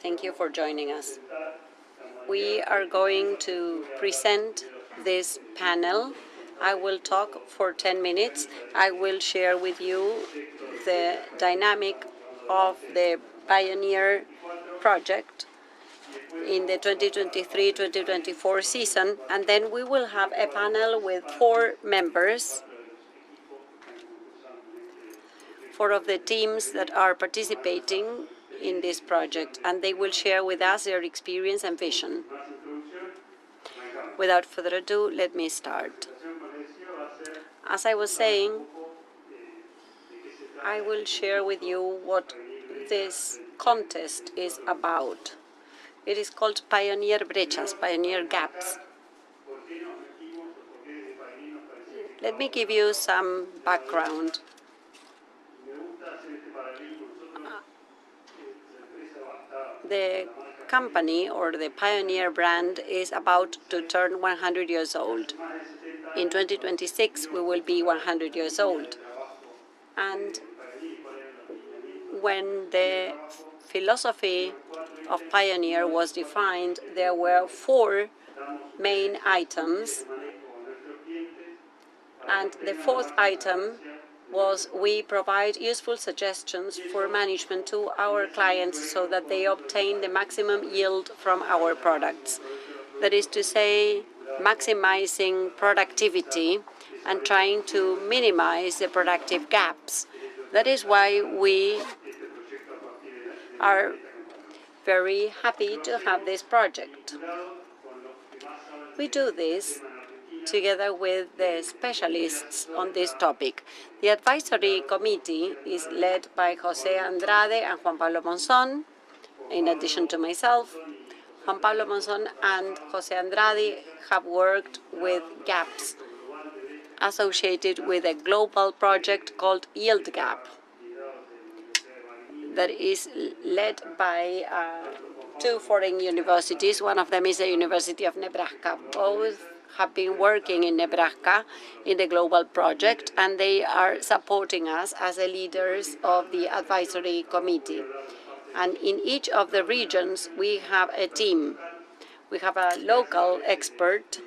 Thank you for joining us. We are going to present this panel. I will talk for 10 minutes. I will share with you the dynamic of the Pioneer project in the 2023-2024 season, and then we will have a panel with 4 members, 4 of the teams that are participating in this project, and they will share with us their experience and vision. Without further ado, let me start. As I was saying, I will share with you what this contest is about. It is called Pioneer Brechas, Pioneer Gaps. Let me give you some background. The company, or the Pioneer brand, is about to turn 100 years old. In 2026, we will be 100 years old. And when the philosophy of Pioneer was defined, there were 4 main items. And the 4th item was we provide useful suggestions for management to our clients so that they obtain the maximum yield from our products. That is to say, maximizing productivity and trying to minimize the productive gaps. That is why we are very happy to have this project. We do this together with the specialists on this topic. The advisory committee is led by José Andrade and Juan Pablo Monzón, in addition to myself. Juan Pablo Monzón and José Andrade have worked with gaps associated with a global project called Yield Gap that is led by 2 foreign universities. One of them is the University of Nebraska. Both have been working in Nebraska in the global project, and they are supporting us as the leaders of the advisory committee. And in each of the regions, we have a team. We have a local expert.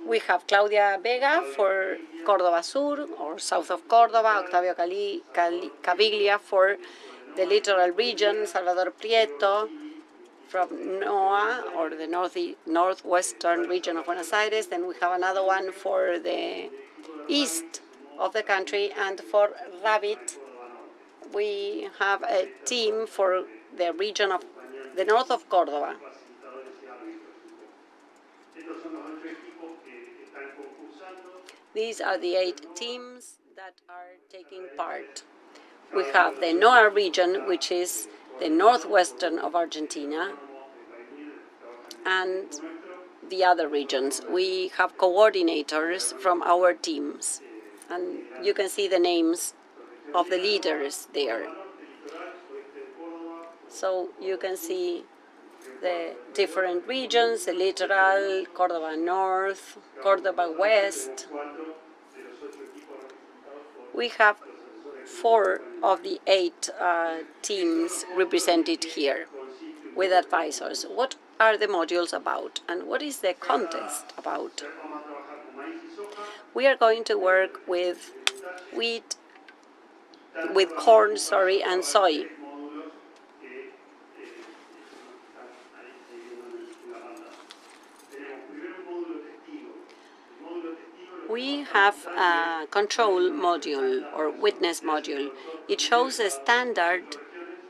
We have Claudia Vega for Córdoba Sur, or south of Córdoba, Octavio Caviglia for the littoral region, Salvador Prieto from NOA, or the northwestern region of Buenos Aires. Then we have another one for the east of the country, and for Rabbit, we have a team for the region of the north of Córdoba. These are the 8 teams that are taking part. We have the NOA region, which is the northwestern of Argentina, and the other regions. We have coordinators from our teams, and you can see the names of the leaders there. So you can see the different regions: the littoral, Córdoba North, Córdoba West. We have 4 of the 8 teams represented here with advisors. What are the modules about, and what is the contest about? We are going to work with corn, and soy. We have a control module, or witness module. It shows a standard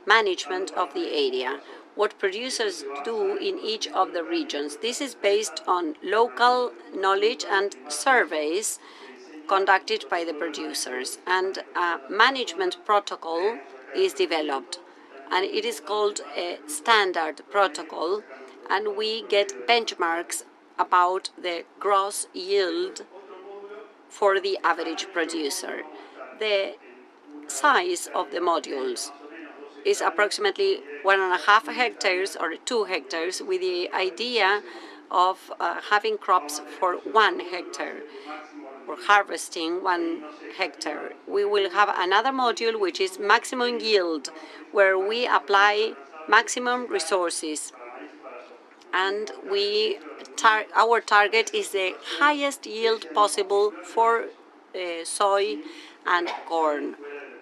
management of the area, what producers do in each of the regions. This is based on local knowledge and surveys conducted by the producers. And a management protocol is developed, and it is called a standard protocol, and we get benchmarks about the gross yield for the average producer. The size of the modules is approximately 1.5 hectares or 2 hectares, with the idea of having crops for 1 hectare or for harvesting 1 hectare. We will have another module which is maximum yield, where we apply maximum resources. And our target is the highest yield possible for soy and corn,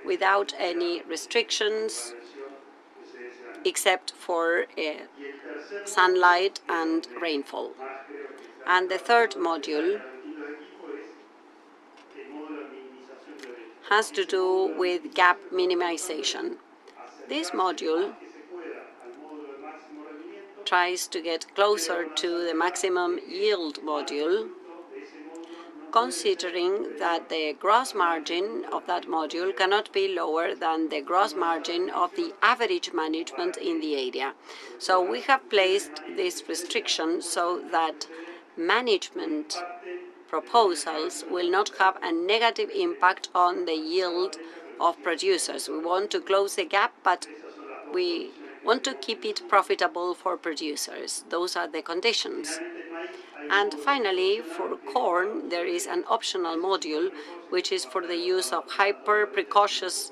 without any restrictions except for sunlight and rainfall. And the third module has to do with gap minimization. This module tries to get closer to the maximum yield module, considering that the gross margin of that module cannot be lower than the gross margin of the average management in the area. So we have placed this restriction so that management proposals will not have a negative impact on the yield of producers. We want to close the gap, but we want to keep it profitable for producers. Those are the conditions. And finally, for corn, there is an optional module, which is for the use of hyper-precocious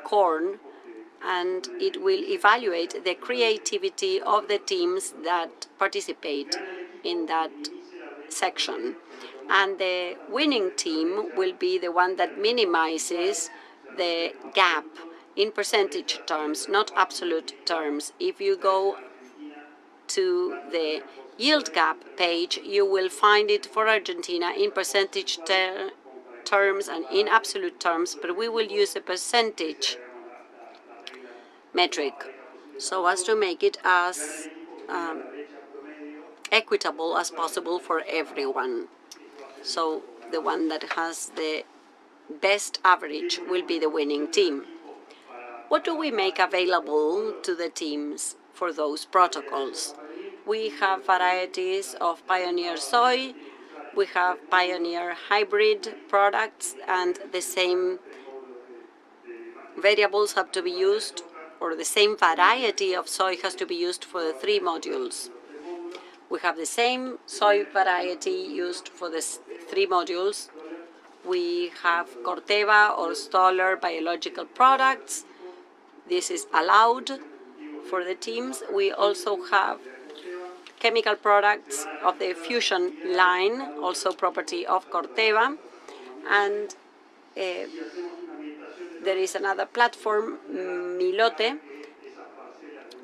corn, and it will evaluate the creativity of the teams that participate in that section. And the winning team will be the one that minimizes the gap in percentage terms, not absolute terms. If you go to the yield gap page, you will find it for Argentina in percentage terms and in absolute terms, but we will use a percentage metric so as to make it as equitable as possible for everyone. So the one that has the best average will be the winning team. What do we make available to the teams for those protocols? We have varieties of Pioneer soy, we have Pioneer hybrid products, and the same variables have to be used, or the same variety of soy has to be used for the 3 modules. We have the same soy variety used for the 3 modules. We have Corteva or Stoller biological products. This is allowed for the teams. We also have chemical products of the Fusion line, also property of Corteva. And there is another platform, Milote,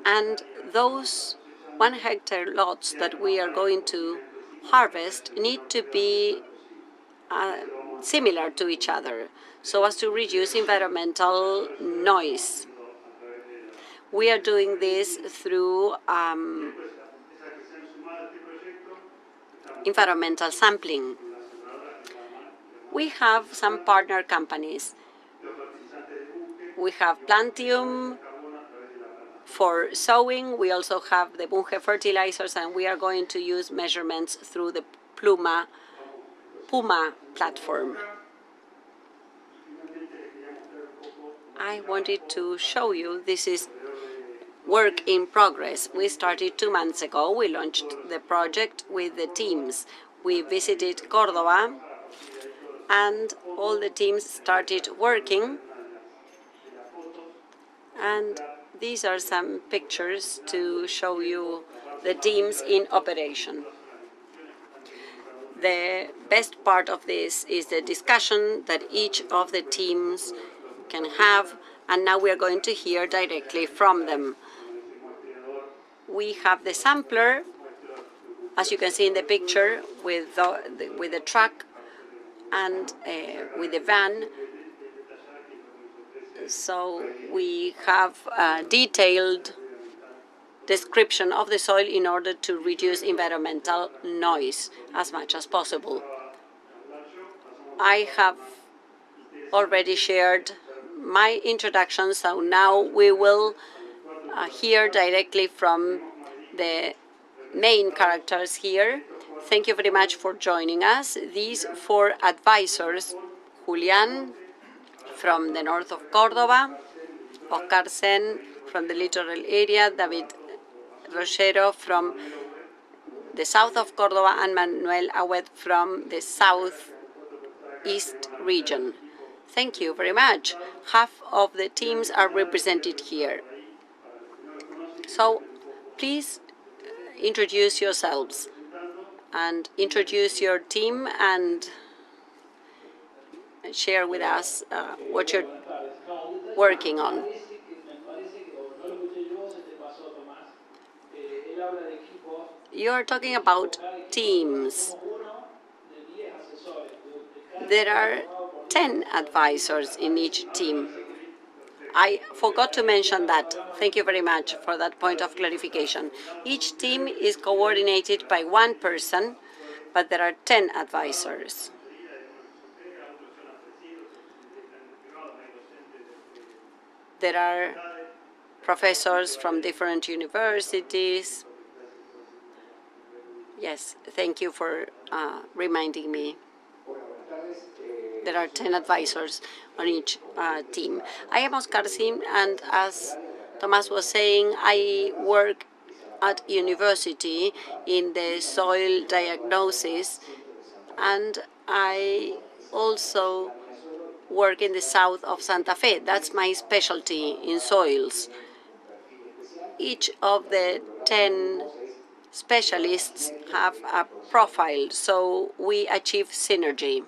and those 1 hectare lots that we are going to harvest need to be similar to each other so as to reduce environmental noise. We are doing this through environmental sampling. We have some partner companies. We have Plantium for sowing. We also have the Bunge fertilizers, and we are going to use measurements through the Puma platform. I wanted to show you, this is work in progress. We started 2 months ago. We launched the project with the teams. We visited Córdoba, and all the teams started working. And these are some pictures to show you the teams in operation. The best part of this is the discussion that each of the teams can have, and now we are going to hear directly from them. We have the sampler, as you can see in the picture, with the truck and with the van. So we have a detailed description of the soil in order to reduce environmental noise as much as possible. I have already shared my introduction, so now we will hear directly from the main characters here. Thank you very much for joining us. These 4 advisors, Julian from the north of Córdoba, Oscar Sen from the littoral area, David Roggero from the south of Córdoba, and Manuel Aued from the southeast region. Thank you very much. Half of the teams are represented here. So please introduce yourselves and introduce your team and share with us what you're working on. You're talking about teams. There are 10 advisors in each team. I forgot to mention that. Thank you very much for that point of clarification. Each team is coordinated by one person, but there are 10 advisors. There are professors from different universities. Yes, thank you for reminding me. There are 10 advisors on each team. I am Oscar Sim, and as Thomas was saying, I work at university in the soil diagnosis, and I also work in the south of Santa Fe. That's my specialty in soils. Each of the 10 specialists have a profile, so we achieve synergy.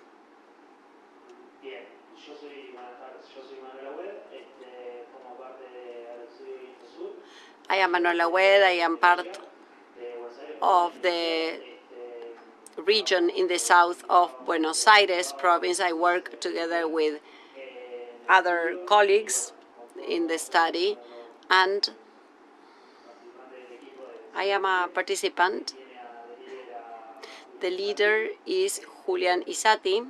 I am Manuel Aued. I am part of the region in the south of Buenos Aires province. I work together with other colleagues in the study, and I am a participant. The leader is Julian Arpon.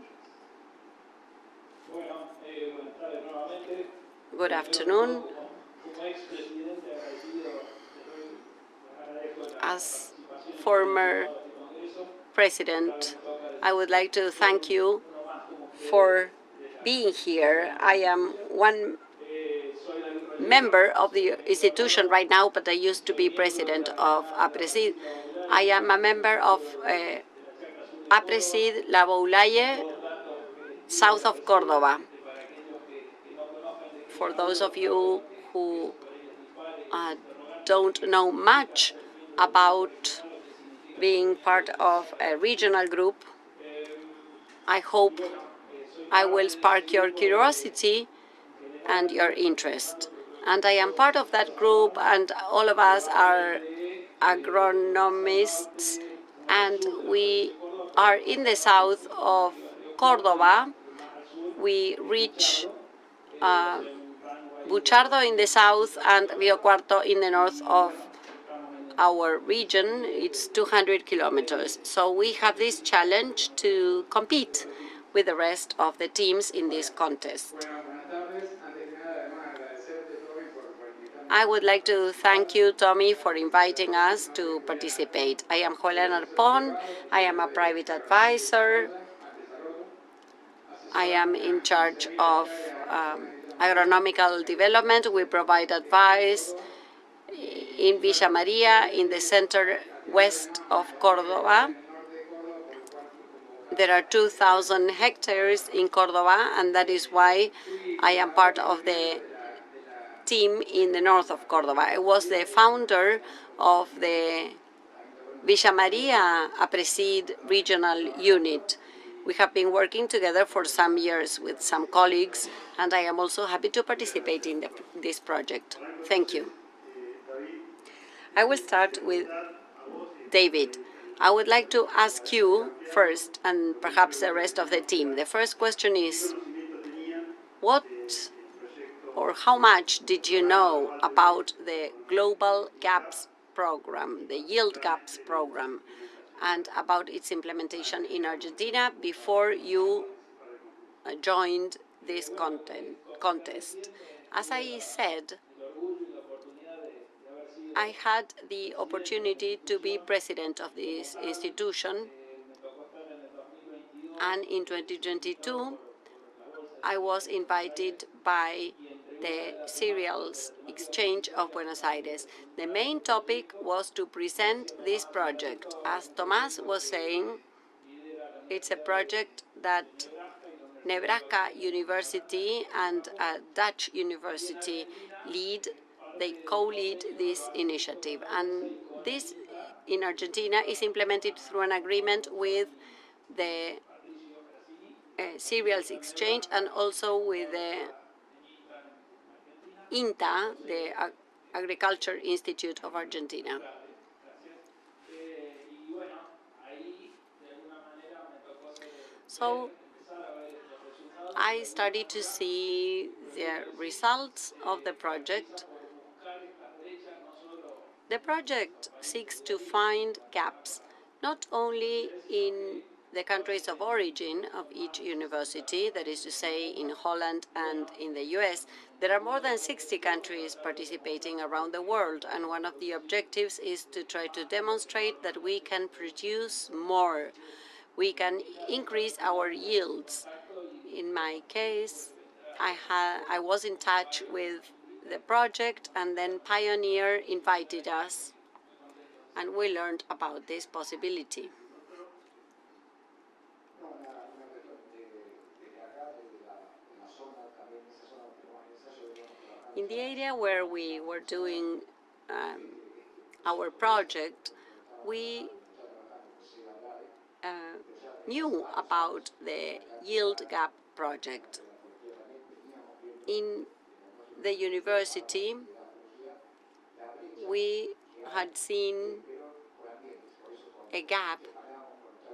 Good afternoon. As former president, I would like to thank you for being here. I am one member of the institution right now, but I used to be president of Aapresid. I am a member of Aapresid, La Boulaye, south of Córdoba. For those of you who don't know much about being part of a regional group, I hope I will spark your curiosity and your interest. And I am part of that group, and all of us are agronomists, and we are in the south of Córdoba. We reach Buchardo in the south and Rio Cuarto in the north of our region. It's 200 kilometers. So we have this challenge to compete with the rest of the teams in this contest. I would like to thank you, Tommy, for inviting us to participate. I am Julian Arpon. I am a private advisor. I am in charge of agronomical development. We provide advice in Villa Maria, in the center west of Córdoba. There are 2,000 hectares in Córdoba, and that is why I am part of the team in the north of Córdoba. I was the founder of the Villa Maria Aapresid regional unit. We have been working together for some years with some colleagues, and I am also happy to participate in this project. Thank you. I will start with David. I would like to ask you first, and perhaps the rest of the team. The first question is, what or how much did you know about the Global Gaps program, the Yield Gaps program, and about its implementation in Argentina before you joined this contest? As I said, I had the opportunity to be president of this institution, and in 2022, I was invited by the cereals exchange of Buenos Aires. The main topic was to present this project. As Tomás was saying, it's a project that Nebraska University and a Dutch university lead. They co-lead this initiative. And this in Argentina is implemented through an agreement with the cereals exchange and also with the INTA, the Agriculture Institute of Argentina. So I started to see the results of the project. The project seeks to find gaps, not only in the countries of origin of each university, that is to say in Holland and in the US. There are more than 60 countries participating around the world, and one of the objectives is to try to demonstrate that we can produce more. We can increase our yields. In my case, I was in touch with the project, and then Pioneer invited us, and we learned about this possibility. In the area where we were doing our project, we knew about the yield gap project. In the university, we had seen a gap,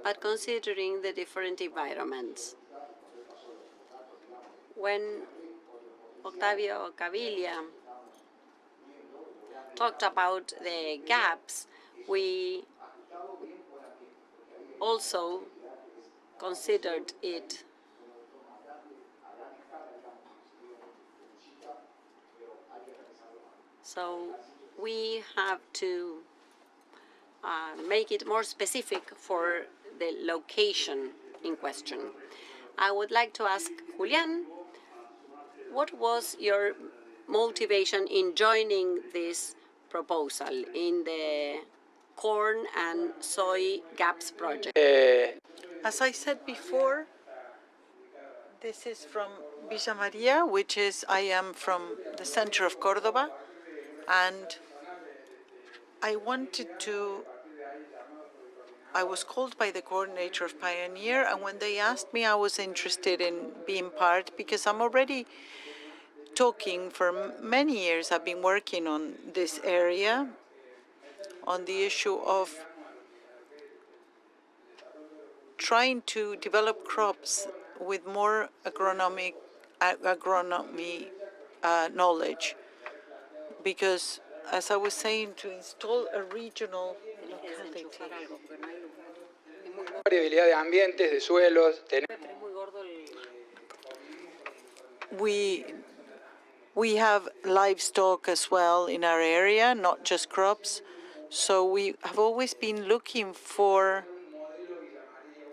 but considering the different environments. When Octavio Caviglia talked about the gaps, we also considered it. So we have to make it more specific for the location in question. I would like to ask Julian, what was your motivation in joining this proposal in the corn and soy gaps project? As I said before, this is from Villa Maria, which is, I am from the center of Córdoba, and I was called by the coordinator of Pioneer, and when they asked me, I was interested in being part, because I'm already talking for many years. I've been working on this area, on the issue of trying to develop crops with more agronomy knowledge. Because, as I was saying, to install a regional locality. Variabilidad de ambientes, de suelos. We have livestock as well in our area, not just crops. So we have always been looking for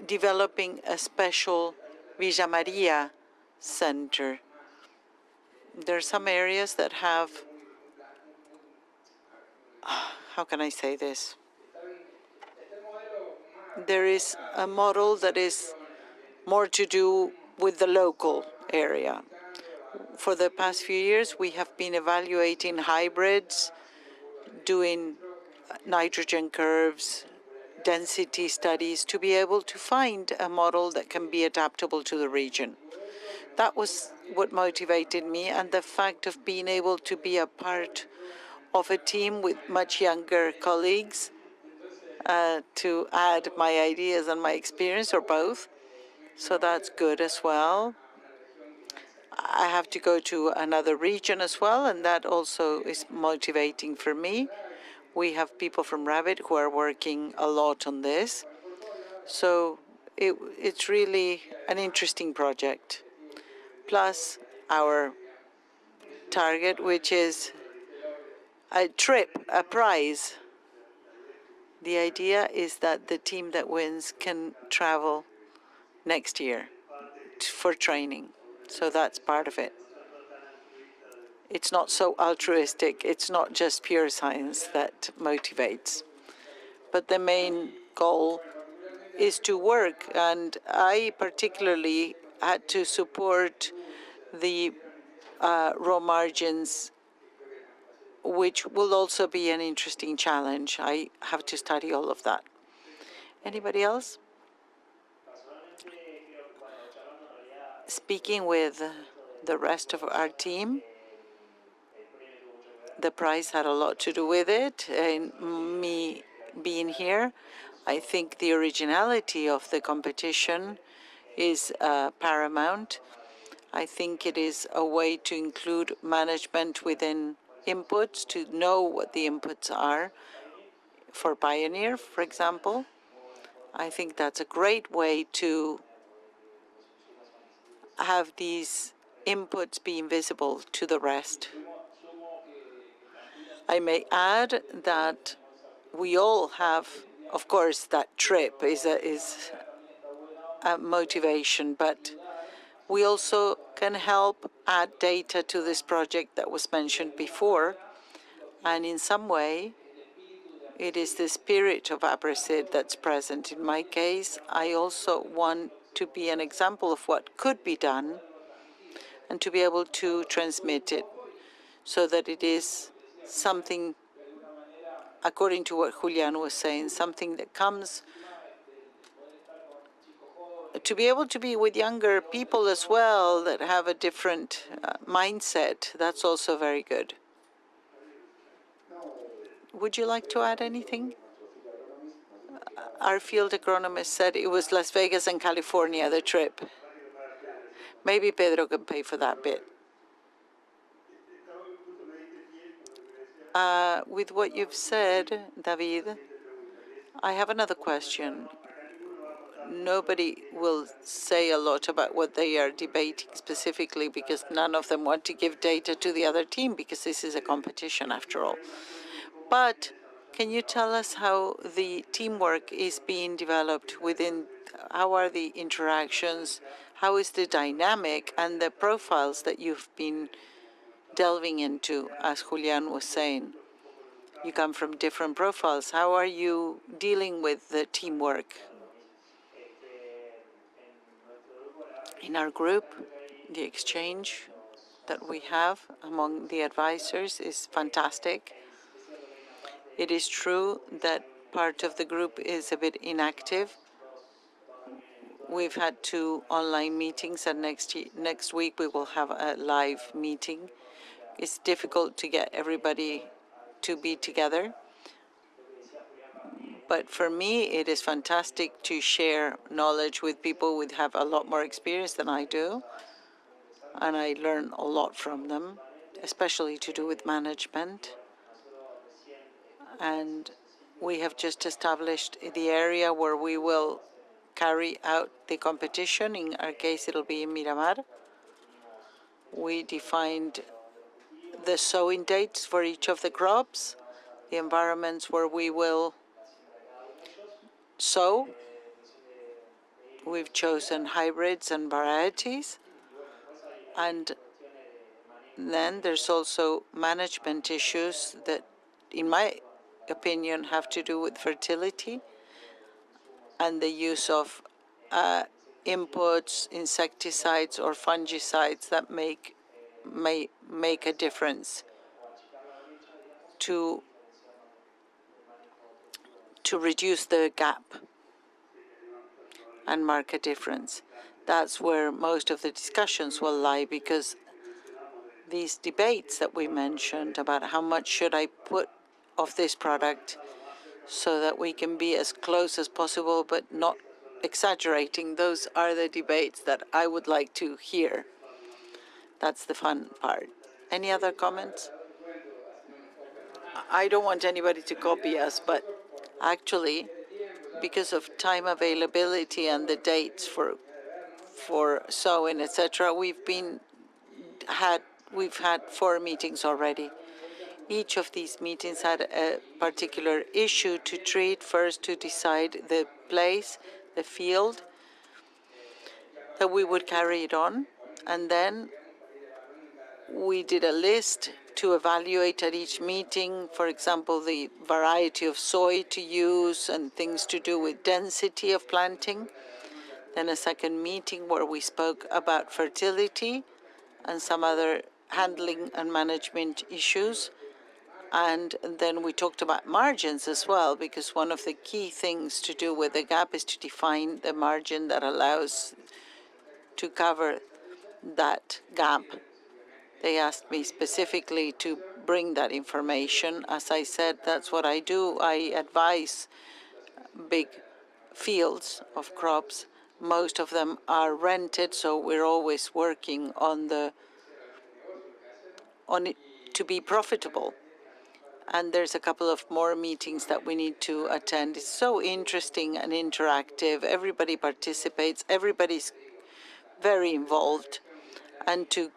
developing a special Villa Maria center. There are some areas that have, how can I say this? There is a model that is more to do with the local area. For the past few years, we have been evaluating hybrids, doing nitrogen curves, density studies, to be able to find a model that can be adaptable to the region. That was what motivated me, and the fact of being able to be a part of a team with much younger colleagues to add my ideas and my experience, or both. So that's good as well. I have to go to another region as well, and that also is motivating for me. We have people from Rabbit who are working a lot on this. So it's really an interesting project. Plus our target, which is a trip, a prize. The idea is that the team that wins can travel next year for training. So that's part of it. it's not so altruistic. It's not just pure science that motivates. But the main goal is to work. And I particularly had to support the raw margins, which will also be an interesting challenge. I have to study all of that. Anybody else? Speaking with the rest of our team, the prize had a lot to do with it, and me being here. I think the originality of the competition is paramount. I think it is a way to include management within inputs, to know what the inputs are for Pioneer, for example. I think that's a great way to have these inputs be invisible to the rest. I may add that we all have, of course, that trip is a motivation, but we also can help add data to this project that was mentioned before. And in some way, it is the spirit of Aapresid that's present. In my case, I also want to be an example of what could be done and to be able to transmit it so that it is something, according to what Julian was saying, something that comes to be able to be with younger people as well that have a different mindset. That's also very good. Would you like to add anything? Our field agronomist said it was Las Vegas and California, the trip. Maybe Pedro can pay for that bit. With what you've said, David, I have another question. Nobody will say a lot about what they are debating specifically because none of them want to give data to the other team because this is a competition after all. But can you tell us how the teamwork is being developed within, how are the interactions, how is the dynamic and the profiles that you've been delving into, as Julian was saying? You come from different profiles. How are you dealing with the teamwork? In our group, the exchange that we have among the advisors is fantastic. It is true that part of the group is a bit inactive. We've had 2 online meetings, and next week we will have a live meeting. It's difficult to get everybody to be together. But for me, it is fantastic to share knowledge with people who have a lot more experience than I do. And I learn a lot from them, especially to do with management. And we have just established the area where we will carry out the competition. In our case, it'll be in Miramar. We defined the sowing dates for each of the crops, the environments where we will sow. We've chosen hybrids and varieties. And then there's also management issues that, in my opinion, have to do with fertility and the use of inputs, insecticides or fungicides that may make a difference to reduce the gap and mark a difference. That's where most of the discussions will lie, because these debates that we mentioned about how much should I put of this product so that we can be as close as possible but not exaggerating, those are the debates that I would like to hear. That's the fun part. Any other comments? I don't want anybody to copy us, but actually, because of time availability and the dates for sowing, etc., we've had 4 meetings already. Each of these meetings had a particular issue to treat. First, to decide the place, the field that we would carry it on, and then We did a list to evaluate at each meeting, for example, the variety of soy to use and things to do with density of planting. Then a second meeting where we spoke about fertility and some other handling and management issues. And then we talked about margins as well, because one of the key things to do with the gap is to define the margin that allows to cover that gap. They asked me specifically to bring that information. As I said, that's what I do. I advise big fields of crops. Most of them are rented, so we're always working on it to be profitable. And there's a couple of more meetings that we need to attend. It's so interesting and interactive. Everybody participates. Everybody's very involved. And to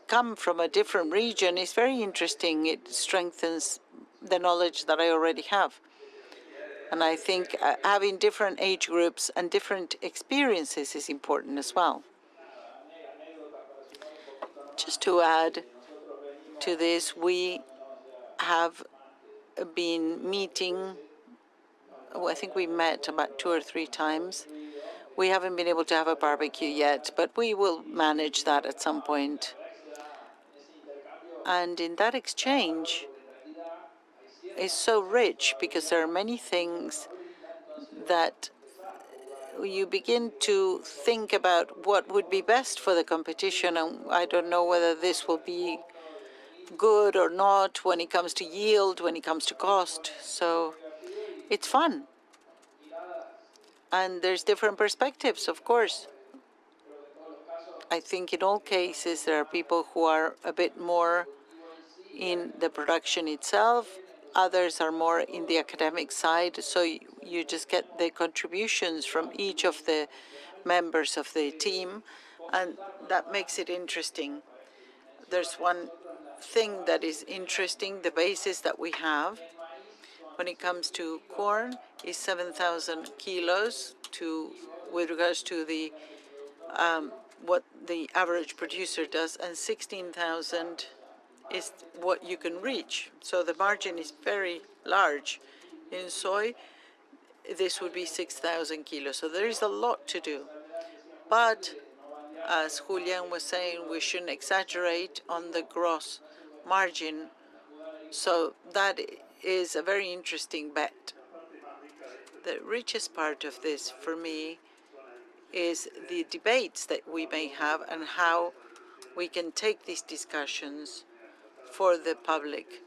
come from a different region is very interesting. It strengthens the knowledge that I already have. And I think having different age groups and different experiences is important as well. Just to add to this, we have been meeting, I think we met about 2 or 3 times. We haven't been able to have a barbecue yet, but we will manage that at some point. And in that exchange is so rich because there are many things that you begin to think about what would be best for the competition, and I don't know whether this will be good or not when it comes to yield, when it comes to cost. So it's fun. And there's different perspectives, of course. I think in all cases there are people who are a bit more in the production itself. Others are more in the academic side. So you just get the contributions from each of the members of the team, and that makes it interesting. There's one thing that is interesting, the basis that we have when it comes to corn is 7,000 kilos with regards to the what the average producer does, and 16,000 is what you can reach. So the margin is very large. In soy, this would be 6,000 kilos. So there is a lot to do. But as Julian was saying, we shouldn't exaggerate on the gross margin. So that is a very interesting bet. The richest part of this for me is the debates that we may have and how we can take these discussions for the public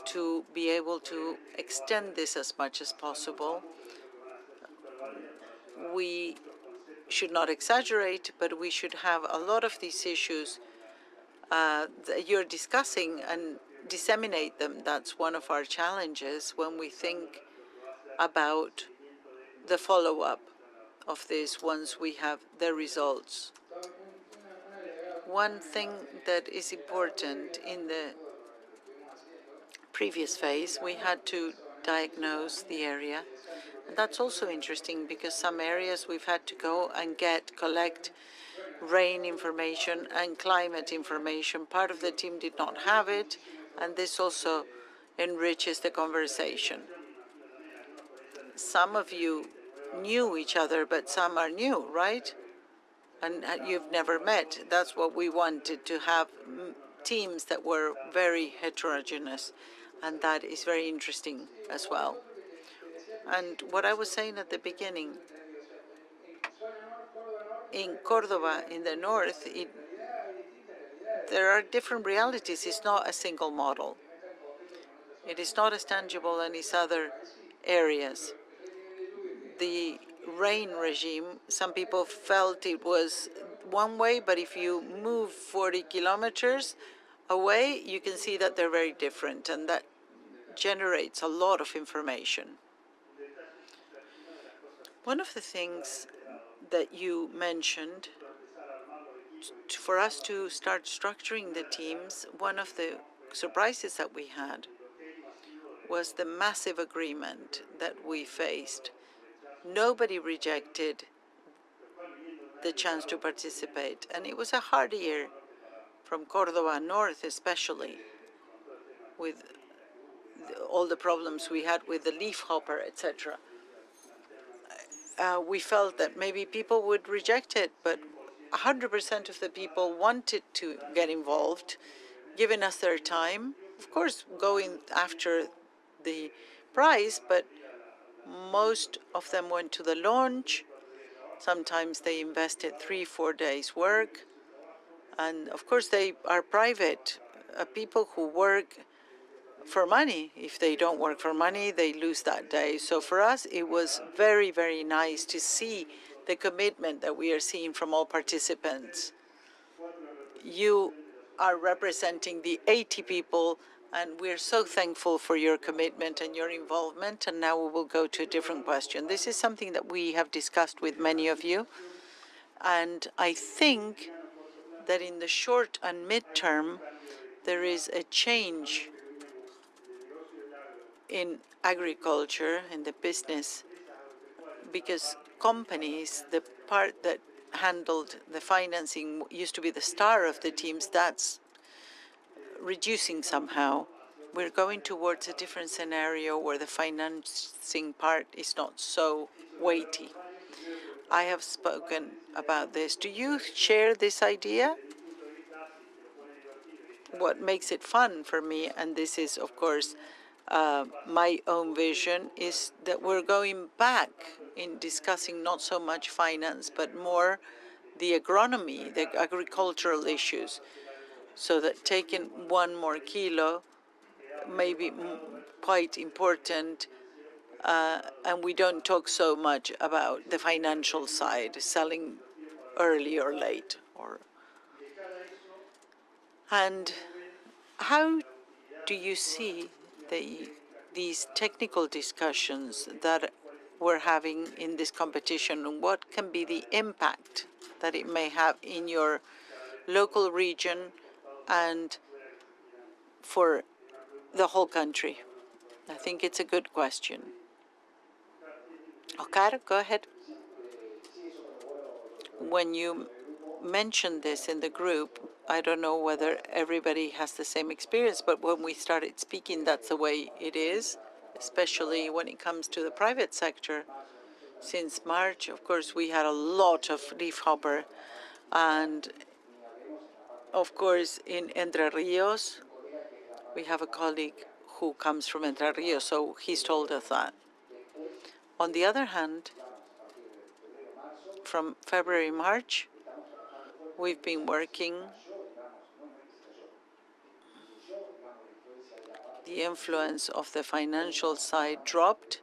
to be able to extend this as much as possible. We should not exaggerate, but we should have a lot of these issues that you're discussing and disseminate them. That's one of our challenges when we think about the follow-up of this once we have the results. One thing that is important in the previous phase, we had to diagnose the area. And that's also interesting because some areas we've had to go and collect rain information and climate information. Part of the team did not have it, and this also enriches the conversation. Some of you knew each other, but some are new, right? And you've never met. That's what we wanted, to have teams that were very heterogeneous, and that is very interesting as well. And what I was saying at the beginning, in Córdoba, in the north, there are different realities. It's not a single model. It is not as tangible as other areas. The rain regime, some people felt it was one way, but if you move 40 kilometers away, you can see that they're very different, and that generates a lot of information. One of the things that you mentioned, for us to start structuring the teams, one of the surprises that we had was the massive agreement that we faced. Nobody rejected the chance to participate, and it was a hard year from Córdoba North especially, with all the problems we had with the leaf hopper, etc. We felt that maybe people would reject it, but 100% of the people wanted to get involved, giving us their time, of course, going after the prize, but most of them went to the launch. Sometimes they invested 3-4 days work. And of course, they are private people who work for money. If they don't work for money, they lose that day. So for us, it was very, very nice to see the commitment that we are seeing from all participants. You are representing the 80 people, and we're so thankful for your commitment and your involvement. And now we will go to a different question. This is something that we have discussed with many of you. And I think that in the short and midterm, there is a change in agriculture, in the business, because companies, the part that handled the financing used to be the star of the teams, that's reducing somehow. We're going towards a different scenario where the financing part is not so weighty. I have spoken about this. Do you share this idea? What makes it fun for me, and this is, of course, my own vision, is that we're going back in discussing not so much finance, but more the agronomy, the agricultural issues, so that taking 1 more kilo may be quite important, and we don't talk so much about the financial side, selling early or late. And how do you see these technical discussions that we're having in this competition, and what can be the impact that it may have in your local region and for the whole country? I think it's a good question. Oscar, go ahead. When you mentioned this in the group, I don't know whether everybody has the same experience, but when we started speaking, that's the way it is, especially when it comes to the private sector. Since March, of course, we had a lot of leafhopper, and of course, in Entre Rios, we have a colleague who comes from Entre Rios, so he's told us that. On the other hand, from February, March, we've been working. The influence of the financial side dropped.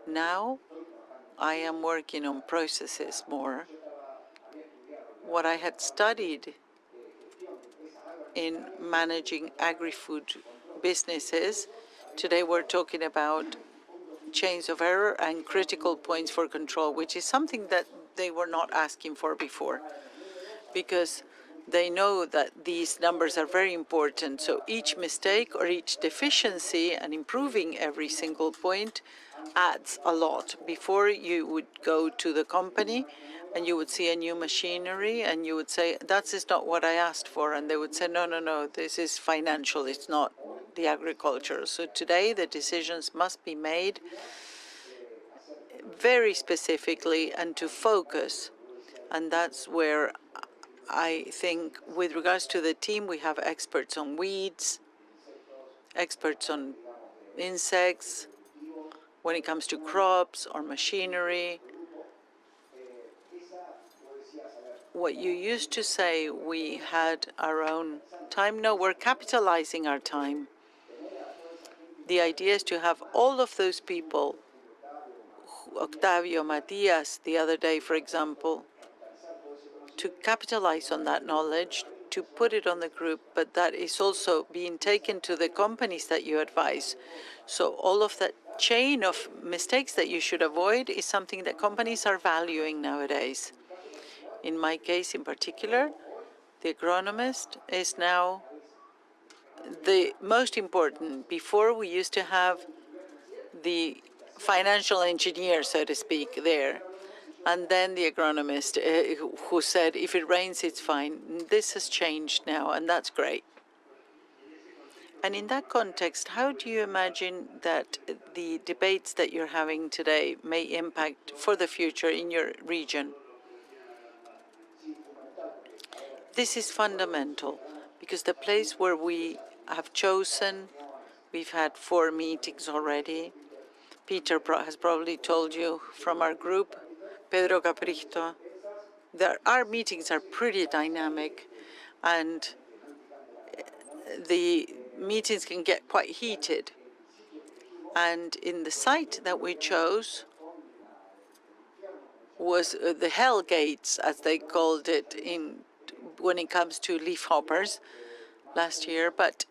Now I am working on processes more. What I had studied in managing agri-food businesses, today we're talking about chains of error and critical points for control, which is something that they were not asking for before, because they know that these numbers are very important. So each mistake or each deficiency, and improving every single point, adds a lot. Before, you would go to the company and you would see a new machinery and you would say, that is not what I asked for. And they would say, no, no, no, this is financial, it's not the agriculture. So today the decisions must be made very specifically and to focus. And that's where I think, with regards to the team, we have experts on weeds, experts on insects, when it comes to crops or machinery. What you used to say, we had our own time. No, we're capitalizing our time. The idea is to have all of those people, Octavio, Matias, the other day, for example, to capitalize on that knowledge, to put it on the group, but that is also being taken to the companies that you advise. So all of that chain of mistakes that you should avoid is something that companies are valuing nowadays. In my case in particular, the agronomist is now the most important. Before, we used to have the financial engineer, so to speak, there. And then the agronomist who said, if it rains, it's fine. This has changed now, and that's great. And in that context, how do you imagine that the debates that you're having today may impact for the future in your region? This is fundamental, because the place where we have chosen, we've had 4 meetings already. Peter has probably told you from our group, Pedro Capristo. Our meetings are pretty dynamic, and the meetings can get quite heated. And in the site that we chose was the hell gates, as they called it when it comes to leafhoppers last year. But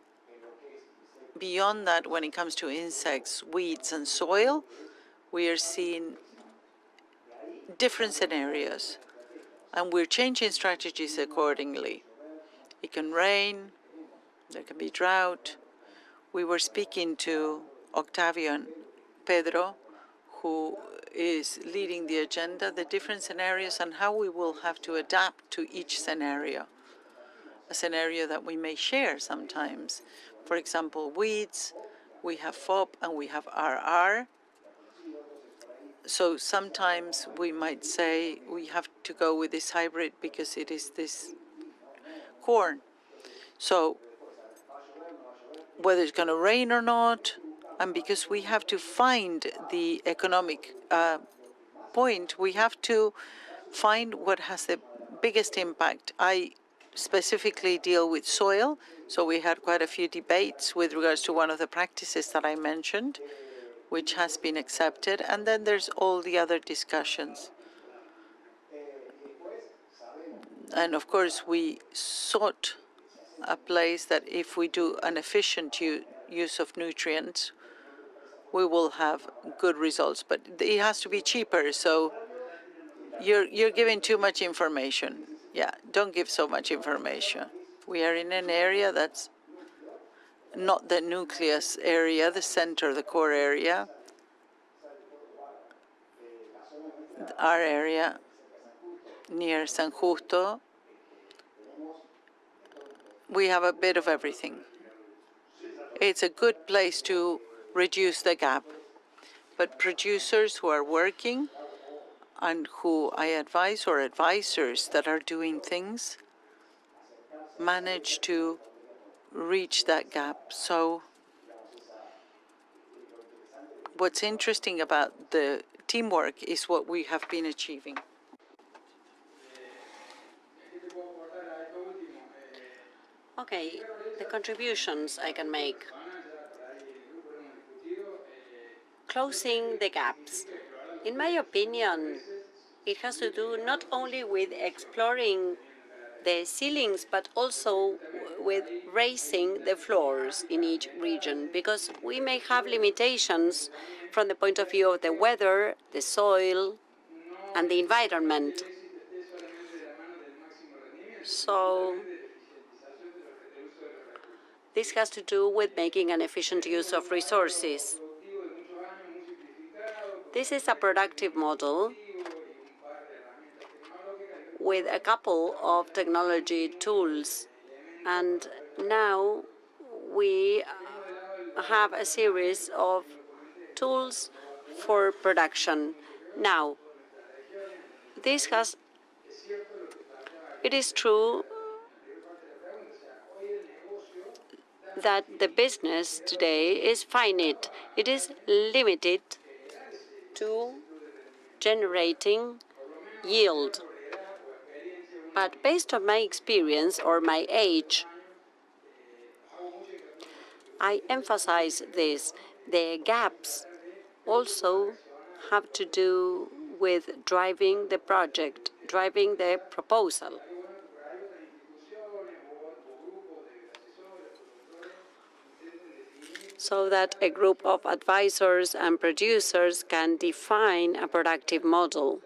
beyond that, when it comes to insects, weeds, and soil, we are seeing different scenarios, and we're changing strategies accordingly. It can rain, there can be drought. We were speaking to Octavio and Pedro, who is leading the agenda, the different scenarios and how we will have to adapt to each scenario, a scenario that we may share sometimes. For example, weeds, we have FOB and we have RR. So sometimes we might say we have to go with this hybrid because it is this corn. So whether it's going to rain or not, and because we have to find the economic point, we have to find what has the biggest impact. I specifically deal with soil, so we had quite a few debates with regards to one of the practices that I mentioned, which has been accepted, and then there's all the other discussions. And of course, we sought a place that if we do an efficient use of nutrients, we will have good results. But it has to be cheaper, so you're giving too much information. Yeah, don't give so much information. We are in an area that's not the nucleus area, the center, the core area. Our area near San Justo, we have a bit of everything. It's a good place to reduce the gap. But producers who are working and who I advise, or advisors that are doing things, manage to reach that gap. So what's interesting about the teamwork is what we have been achieving. Okay, the contributions I can make. Closing the gaps. In my opinion, it has to do not only with exploring the ceilings, but also with raising the floors in each region, because we may have limitations from the point of view of the weather, the soil, and the environment. So this has to do with making an efficient use of resources. This is a productive model with a couple of technology tools. And now we have a series of tools for production. Now, it is true that the business today is finite. It is limited to generating yield. But based on my experience or my age, I emphasize this. The gaps also have to do with driving the project, driving the proposal. So that a group of advisors and producers can define a productive model.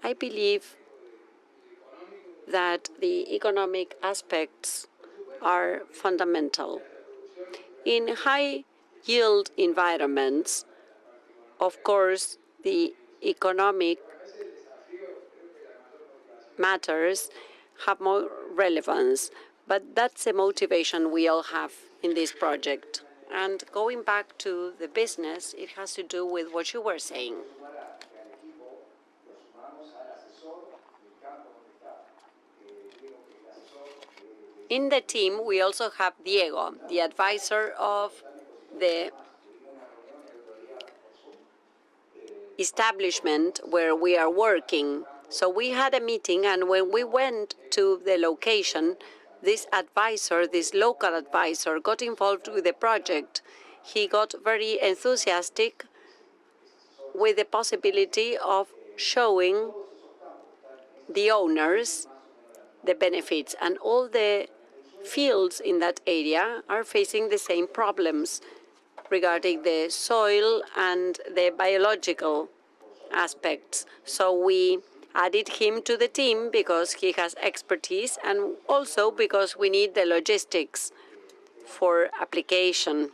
I believe that the economic aspects are fundamental. In high-yield environments, of course, the economic matters have more relevance. But that's the motivation we all have in this project. And going back to the business, it has to do with what you were saying. In the team, we also have Diego, the advisor of the establishment where we are working. So we had a meeting, and when we went to the location, this advisor, this local advisor, got involved with the project. He got very enthusiastic with the possibility of showing the owners the benefits, and all the fields in that area are facing the same problems regarding the soil and the biological aspects. So we added him to the team because he has expertise, and also because we need the logistics for application.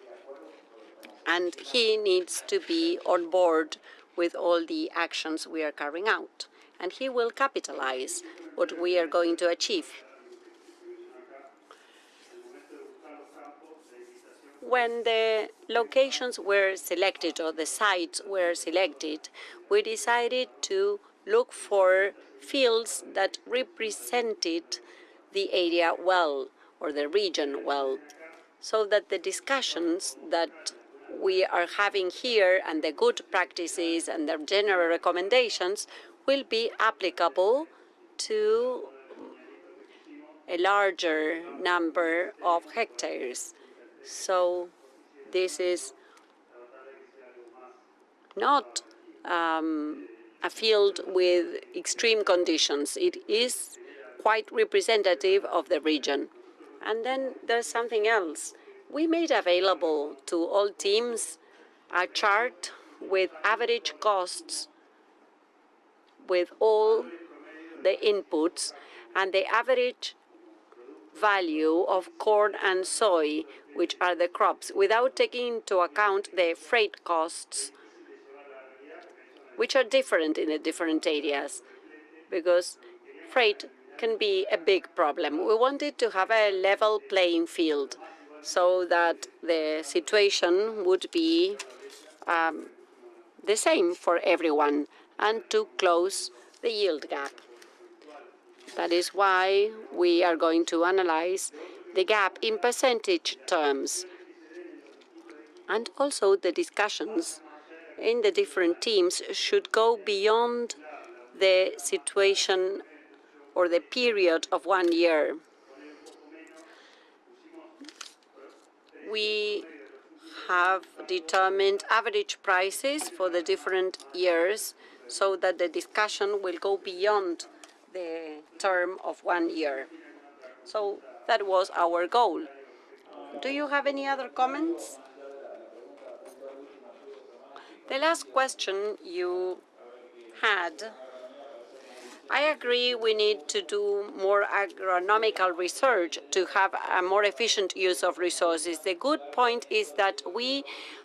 And he needs to be on board with all the actions we are carrying out. And he will capitalize what we are going to achieve. When the locations were selected, or the sites were selected, we decided to look for fields that represented the area well, or the region well, so that the discussions that we are having here and the good practices and the general recommendations will be applicable to a larger number of hectares. So this is not a field with extreme conditions. It is quite representative of the region. And then there's something else. We made available to all teams a chart with average costs with all the inputs and the average value of corn and soy, which are the crops, without taking into account the freight costs, which are different in the different areas, because freight can be a big problem. We wanted to have a level playing field so that the situation would be the same for everyone, and to close the yield gap. That is why we are going to analyze the gap in percentage terms. And also the discussions in the different teams should go beyond the situation or the period of 1 year. We have determined average prices for the different years so that the discussion will go beyond the term of 1 year. So that was our goal. Do you have any other comments? The last question you had, I agree we need to do more agronomical research to have a more efficient use of resources. The good point is that we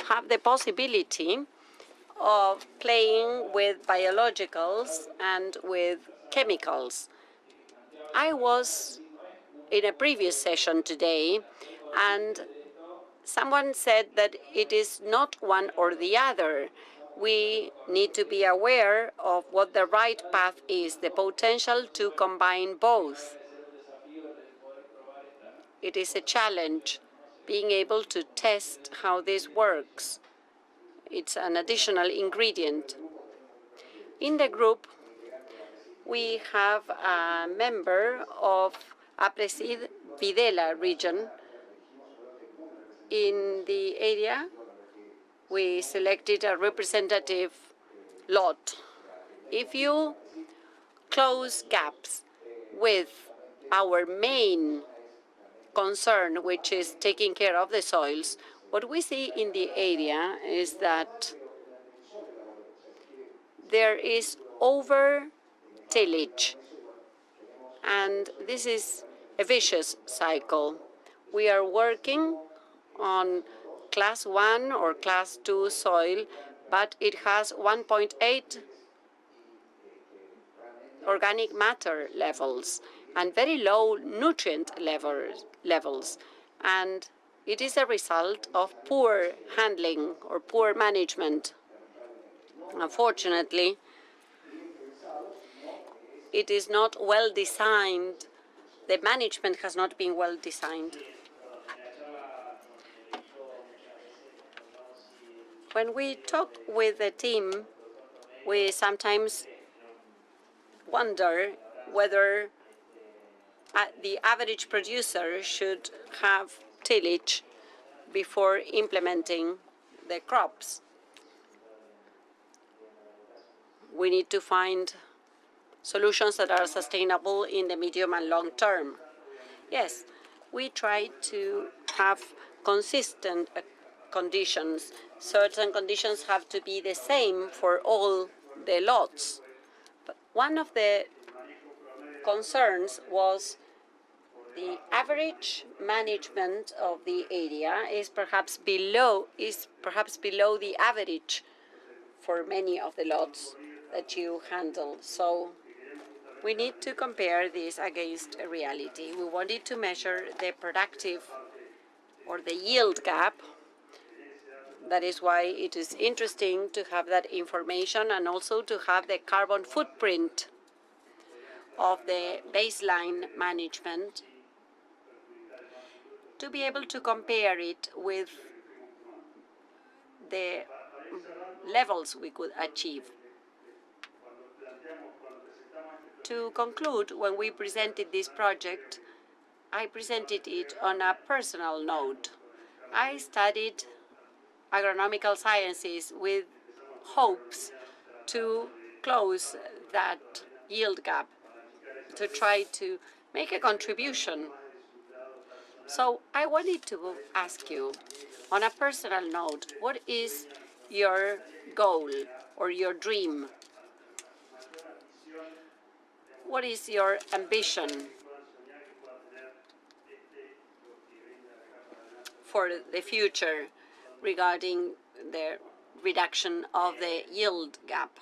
have the possibility of playing with biologicals and with chemicals. I was in a previous session today, and someone said that it is not one or the other. We need to be aware of what the right path is, the potential to combine both. It is a challenge, being able to test how this works. It's an additional ingredient. In the group, we have a member of Aapresid Videla region. In the area, we selected a representative lot. If you close gaps with our main concern, which is taking care of the soils, what we see in the area is that there is over-tillage, and this is a vicious cycle. We are working on class 1 or class 2 soil, but it has 1.8 organic matter levels and very low nutrient levels. And it is a result of poor handling or poor management. Unfortunately, it is not well designed. The management has not been well designed. When we talk with the team, we sometimes wonder whether the average producer should have tillage before implementing the crops. We need to find solutions that are sustainable in the medium and long term. Yes, we try to have consistent conditions. Certain conditions have to be the same for all the lots. But one of the concerns was the average management of the area is perhaps below the average for many of the lots that you handle. So we need to compare this against a reality. We wanted to measure the productive or the yield gap. That is why it is interesting to have that information and also to have the carbon footprint of the baseline management to be able to compare it with the levels we could achieve. To conclude, when we presented this project, I presented it on a personal note. I studied agronomical sciences with hopes to close that yield gap, to try to make a contribution. So I wanted to ask you, on a personal note, what is your goal or your dream? What is your ambition for the future regarding the reduction of the yield gap?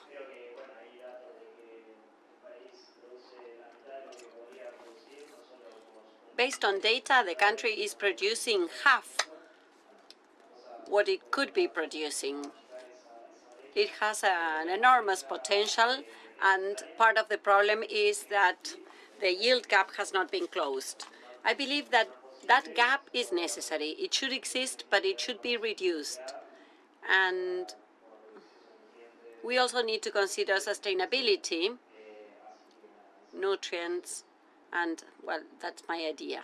Based on data, the country is producing half what it could be producing. It has an enormous potential, and part of the problem is that the yield gap has not been closed. I believe that that gap is necessary. It should exist, but it should be reduced. And we also need to consider sustainability, nutrients, and, well, that's my idea.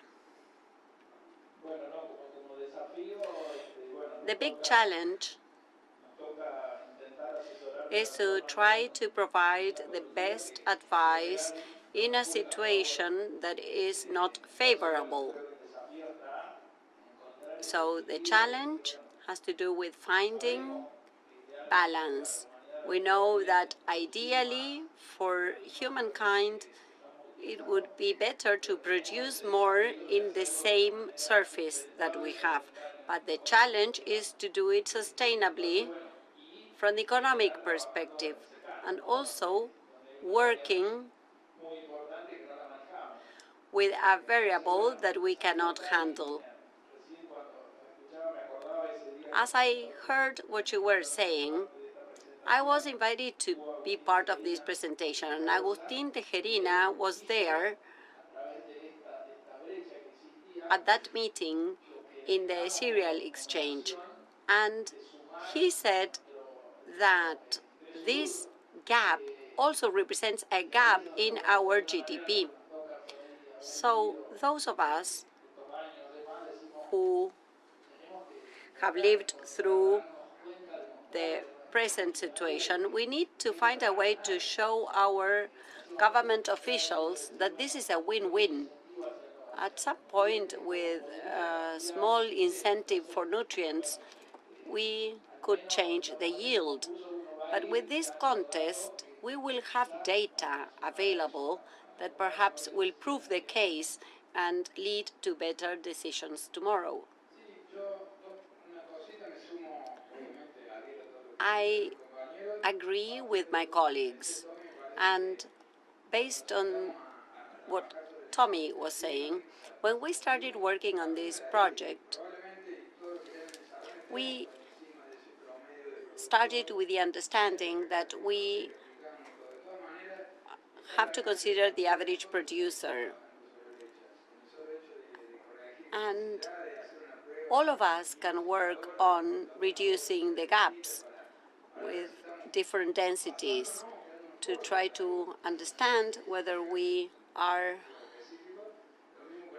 The big challenge is to try to provide the best advice in a situation that is not favorable. So the challenge has to do with finding balance. We know that ideally for humankind, it would be better to produce more in the same surface that we have. But the challenge is to do it sustainably from the economic perspective, and also working with a variable that we cannot handle. As I heard what you were saying, I was invited to be part of this presentation, and Agustín Tejerina was there at that meeting in the cereal exchange. And he said that this gap also represents a gap in our GDP. So those of us who have lived through the present situation, we need to find a way to show our government officials that this is a win-win. At some point, with a small incentive for nutrients, we could change the yield. But with this contest, we will have data available that perhaps will prove the case and lead to better decisions tomorrow. I agree with my colleagues, and based on what Tommy was saying, when we started working on this project, we started with the understanding that we have to consider the average producer. And all of us can work on reducing the gaps with different densities to try to understand whether we are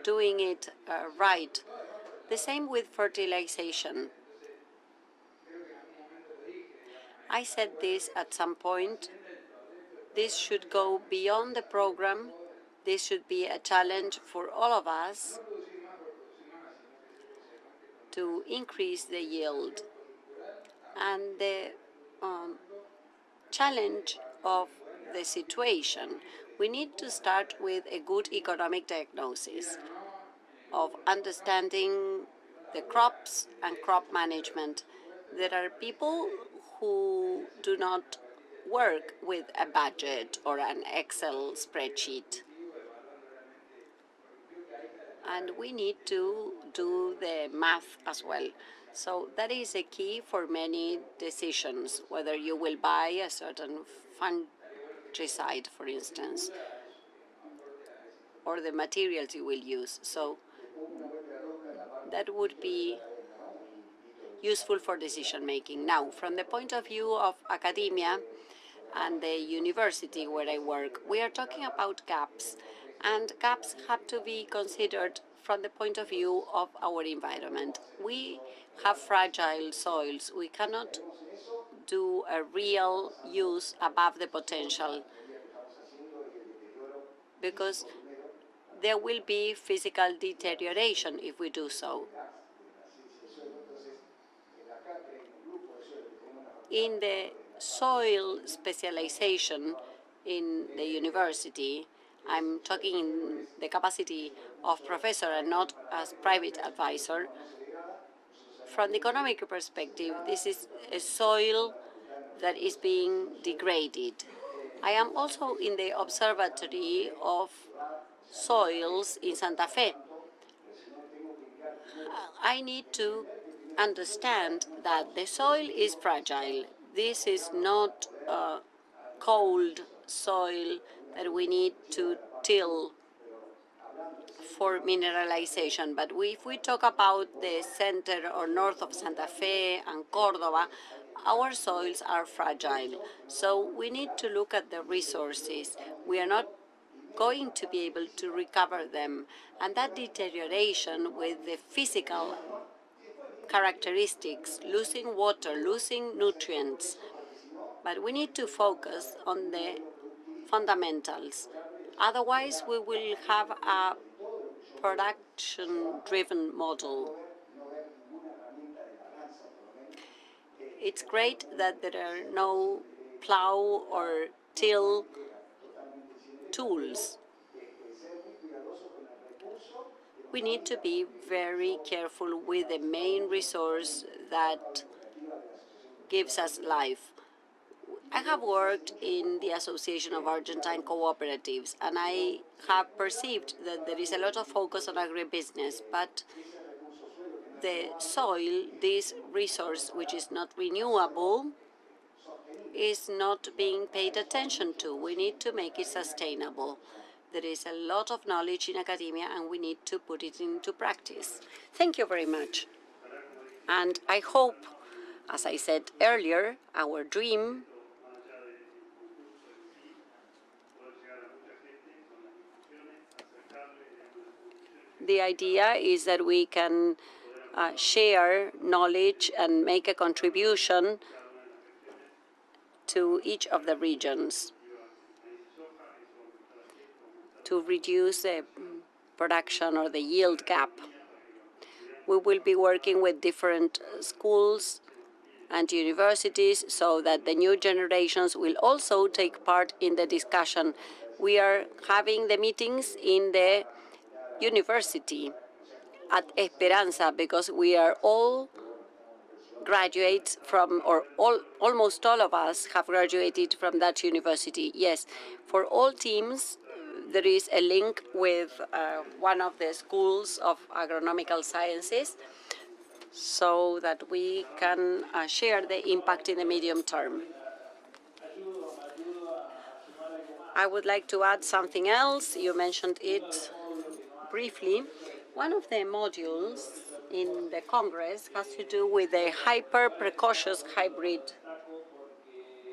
doing it right. The same with fertilization. I said this at some point. This should go beyond the program. This should be a challenge for all of us to increase the yield. And the challenge of the situation, we need to start with a good economic diagnosis of understanding the crops and crop management. There are people who do not work with a budget or an Excel spreadsheet. And we need to do the math as well. So that is a key for many decisions, whether you will buy a certain fungicide, for instance, or the materials you will use. So that would be useful for decision making. Now, from the point of view of academia and the university where I work, we are talking about gaps, and gaps have to be considered from the point of view of our environment. We have fragile soils. We cannot do a real use above the potential because there will be physical deterioration if we do so. In the soil specialization in the university, I'm talking in the capacity of professor and not as private advisor. From the economic perspective, this is a soil that is being degraded. I am also in the observatory of soils in Santa Fe. I need to understand that the soil is fragile. This is not cold soil that we need to till for mineralization. But if we talk about the center or north of Santa Fe and Córdoba, our soils are fragile. So we need to look at the resources. We are not going to be able to recover them. And that deterioration with the physical characteristics, losing water, losing nutrients. But we need to focus on the fundamentals. Otherwise, we will have a production-driven model. It's great that there are no plow or till tools. We need to be very careful with the main resource that gives us life. I have worked in the Association of Argentine Cooperatives, and I have perceived that there is a lot of focus on agribusiness, but the soil, this resource which is not renewable, is not being paid attention to. We need to make it sustainable. There is a lot of knowledge in academia, and we need to put it into practice. Thank you very much. And I hope, as I said earlier, our dream the idea is that we can share knowledge and make a contribution to each of the regions to reduce the production or the yield gap. We will be working with different schools and universities so that the new generations will also take part in the discussion. We are having the meetings in the university at Esperanza because we are all graduate from, or almost all of us have graduated from that university. Yes, for all teams, there is a link with one of the schools of agronomical sciences so that we can share the impact in the medium term. I would like to add something else. You mentioned it briefly. One of the modules in the Congress has to do with the hyper-precocious hybrid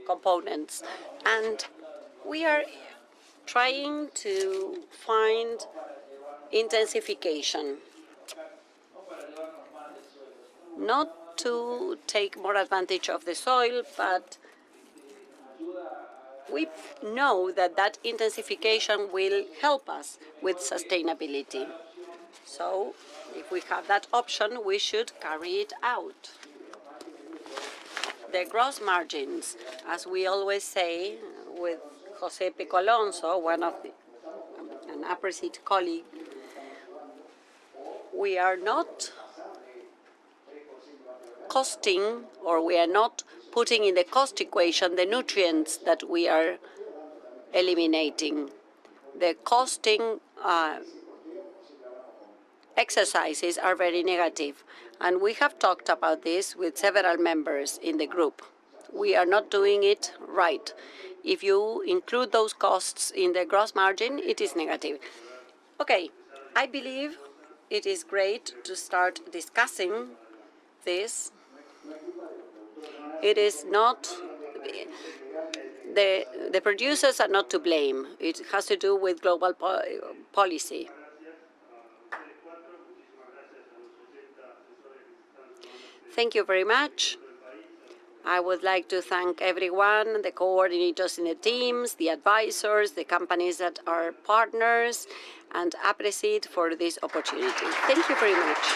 components. And we are trying to find intensification, not to take more advantage of the soil, but we know that that intensification will help us with sustainability. So if we have that option, we should carry it out. The gross margins, as we always say with Jose Pico Alonso, an Aapresid colleague, we are not costing, or we are not putting in the cost equation the nutrients that we are eliminating. The costing exercises are very negative, and we have talked about this with several members in the group. We are not doing it right. If you include those costs in the gross margin, it is negative. Okay, I believe it is great to start discussing this. It is not, the producers are not to blame. It has to do with global policy. Thank you very much. I would like to thank everyone, the coordinators in the teams, the advisors, the companies that are partners, and Aapresid for this opportunity. Thank you very much.